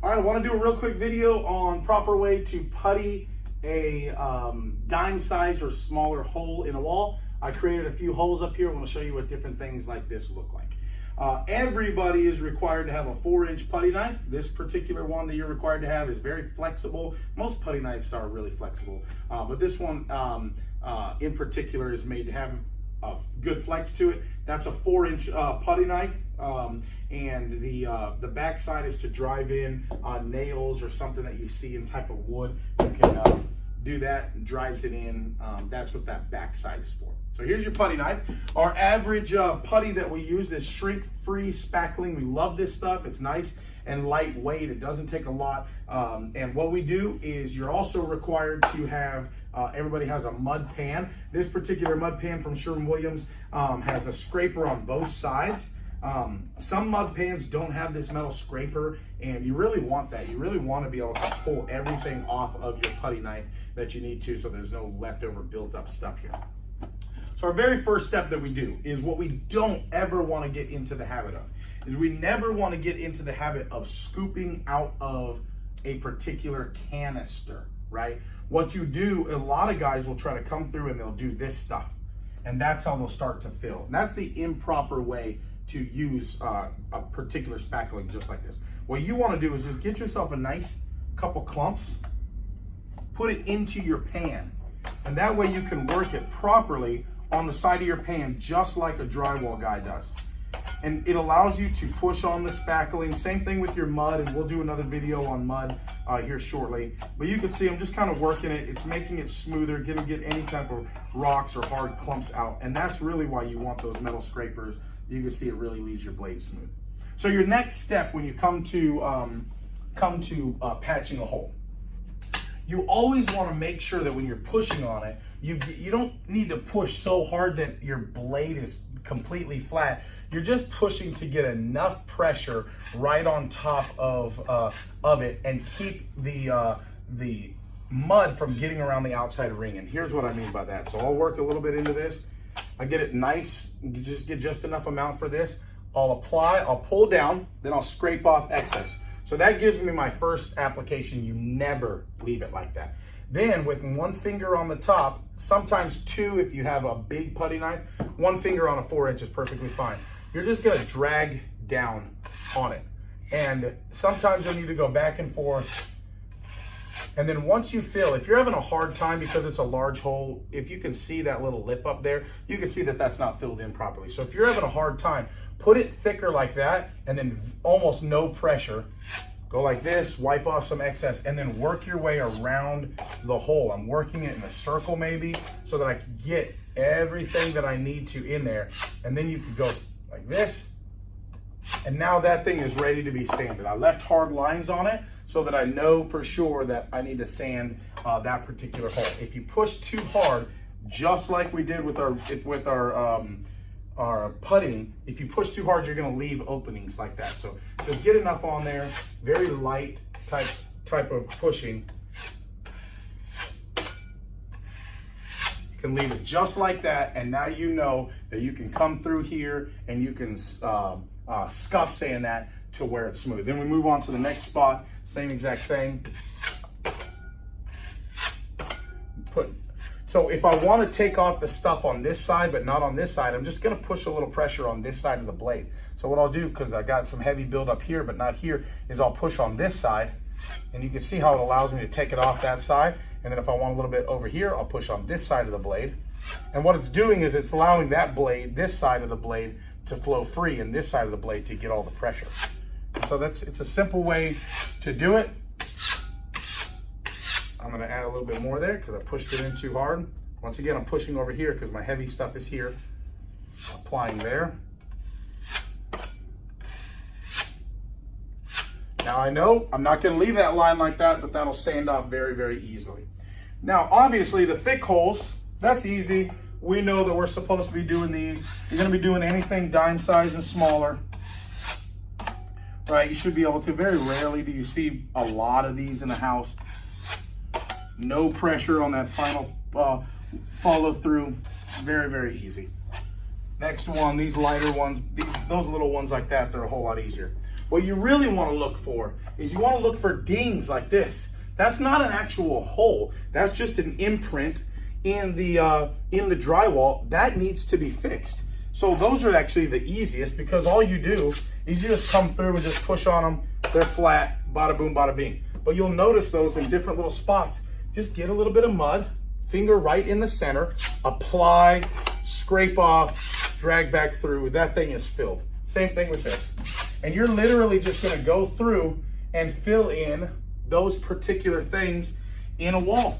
All right, I want to do a real quick video on proper way to putty a dime size or smaller hole in a wall. I created a few holes up here. I want to show you what different things like this look like. Everybody is required to have a 4-inch putty knife. This particular one that you're required to have is very flexible. Most putty knives are really flexible, but this one in particular is made to have a good flex to it. That's a 4-inch putty knife, and the back side is to drive in nails or something that you see in type of wood. You can do that, and drives it in. That's what that back side is for. So here's your putty knife. Our average putty that we use is shrink-free spackling. We love this stuff. It's nice and lightweight. It doesn't take a lot. And what we do is you're also required to have, everybody has a mud pan. This particular mud pan from Sherwin-Williams has a scraper on both sides. Some mud pans don't have this metal scraper, and you really want that. You really want to be able to pull everything off of your putty knife that you need to, so there's no leftover built up stuff here. So our very first step that we do is what we don't ever want to get into the habit of, is we never want to get into the habit of scooping out of a particular canister, right? What you do, a lot of guys will try to come through and they'll do this stuff, and that's how they'll start to fill. And that's the improper way to use a particular spackling just like this. What you want to do is just get yourself a nice couple clumps, put it into your pan, and that way you can work it properly on the side of your pan, just like a drywall guy does. And it allows you to push on the spackling. Same thing with your mud, and we'll do another video on mud here shortly. But you can see I'm just kind of working it. It's making it smoother, gonna get any type of rocks or hard clumps out. And that's really why you want those metal scrapers. You can see it really leaves your blade smooth. So your next step when you come to patching a hole, you always want to make sure that when you're pushing on it, you don't need to push so hard that your blade is completely flat. You're just pushing to get enough pressure right on top of it and keep the mud from getting around the outside ring. And here's what I mean by that. So I'll work a little bit into this. I get it nice, just get just enough amount for this. I'll apply, I'll pull down, then I'll scrape off excess. So that gives me my first application. You never leave it like that. Then with one finger on the top, sometimes two if you have a big putty knife, one finger on a 4-inch is perfectly fine. You're just gonna drag down on it. And sometimes you'll need to go back and forth. And then once you fill, if you're having a hard time because it's a large hole, if you can see that little lip up there, you can see that that's not filled in properly. So if you're having a hard time, put it thicker like that, and then almost no pressure. Go like this, wipe off some excess, and then work your way around the hole. I'm working it in a circle maybe, so that I can get everything that I need to in there. And then you can go like this, and now that thing is ready to be sanded. I left hard lines on it so that I know for sure that I need to sand that particular hole. If you push too hard, just like we did with our putting, if you push too hard, you're gonna leave openings like that. So just get enough on there, very light type of pushing. You can leave it just like that, and now you know that you can come through here and you can scuff sand that to where it's smooth. Then we move on to the next spot, same exact thing. So if I want to take off the stuff on this side, but not on this side, I'm just going to push a little pressure on this side of the blade. So what I'll do, because I got some heavy build up here, but not here, is I'll push on this side, and you can see how it allows me to take it off that side. And then if I want a little bit over here, I'll push on this side of the blade. And what it's doing is it's allowing that blade, this side of the blade, to flow free, and this side of the blade to get all the pressure. So it's a simple way to do it. I'm gonna add a little bit more there because I pushed it in too hard. Once again, I'm pushing over here because my heavy stuff is here. Applying there. Now I know I'm not gonna leave that line like that, but that'll sand off very, very easily. Now, obviously the thick holes, that's easy. We know that we're supposed to be doing these. You're gonna be doing anything dime size and smaller. Right, you should be able to. Very rarely do you see a lot of these in the house. No pressure on that final follow through. Very, very easy. Next one, these lighter ones, those little ones like that, they're a whole lot easier. What you really want to look for is you want to look for dings like this. That's not an actual hole. That's just an imprint in the drywall that needs to be fixed. So those are actually the easiest, because all you do is you just come through and just push on them. They're flat, bada boom, bada bing. But you'll notice those in different little spots. Just get a little bit of mud, finger right in the center, apply, scrape off, drag back through. That thing is filled. Same thing with this. And you're literally just gonna go through and fill in those particular things in a wall.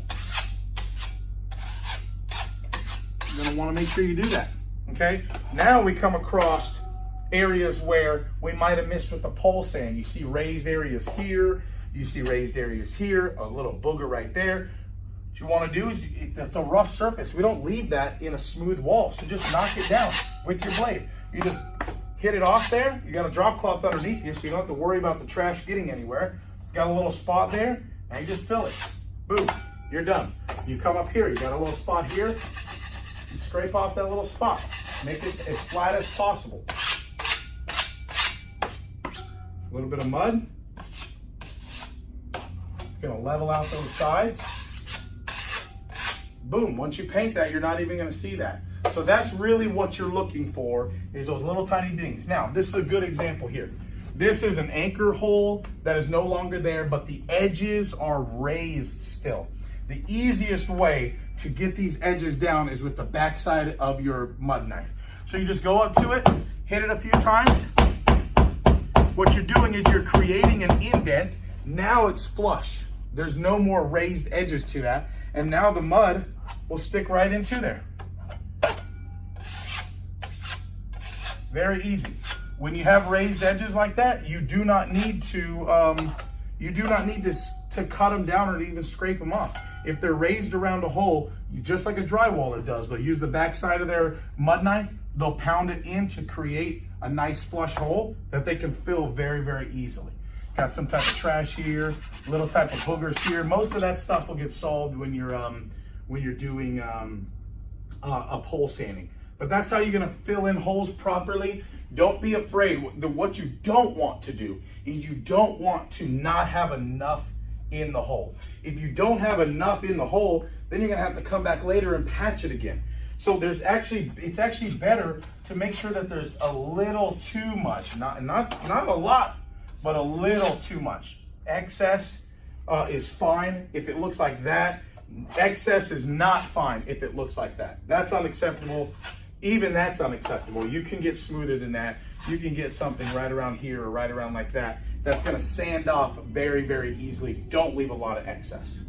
You're gonna wanna make sure you do that, okay? Now we come across areas where we might have missed with the pole sand. You see raised areas here, you see raised areas here, a little booger right there. What you wanna do is, it's a rough surface. We don't leave that in a smooth wall, so just knock it down with your blade. You just hit it off there. You got a drop cloth underneath you, so you don't have to worry about the trash getting anywhere. Got a little spot there, and you just fill it. Boom, you're done. You come up here, you got a little spot here. You scrape off that little spot. Make it as flat as possible. A little bit of mud. It's gonna level out those sides. Boom, once you paint that, you're not even gonna see that. So that's really what you're looking for, is those little tiny dings. Now, this is a good example here. This is an anchor hole that is no longer there, but the edges are raised still. The easiest way to get these edges down is with the backside of your mud knife. So you just go up to it, hit it a few times. What you're doing is you're creating an indent. Now it's flush. There's no more raised edges to that. And now the mud will stick right into there. Very easy. When you have raised edges like that, you do not need to cut them down or to even scrape them off. If they're raised around a hole, just like a drywaller does, they'll use the backside of their mud knife, they'll pound it in to create a nice flush hole that they can fill very, very easily. Got some type of trash here, little type of boogers here. Most of that stuff will get solved when you're doing a pole sanding. But that's how you're gonna fill in holes properly. Don't be afraid. What you don't want to do is you don't want to not have enough in the hole. If you don't have enough in the hole, then you're gonna have to come back later and patch it again. So it's actually better to make sure that there's a little too much, not a lot, but a little too much. Excess is fine if it looks like that. Excess is not fine if it looks like that. That's unacceptable. Even that's unacceptable. You can get smoother than that. You can get something right around here or right around like that. That's gonna sand off very, very easily. Don't leave a lot of excess.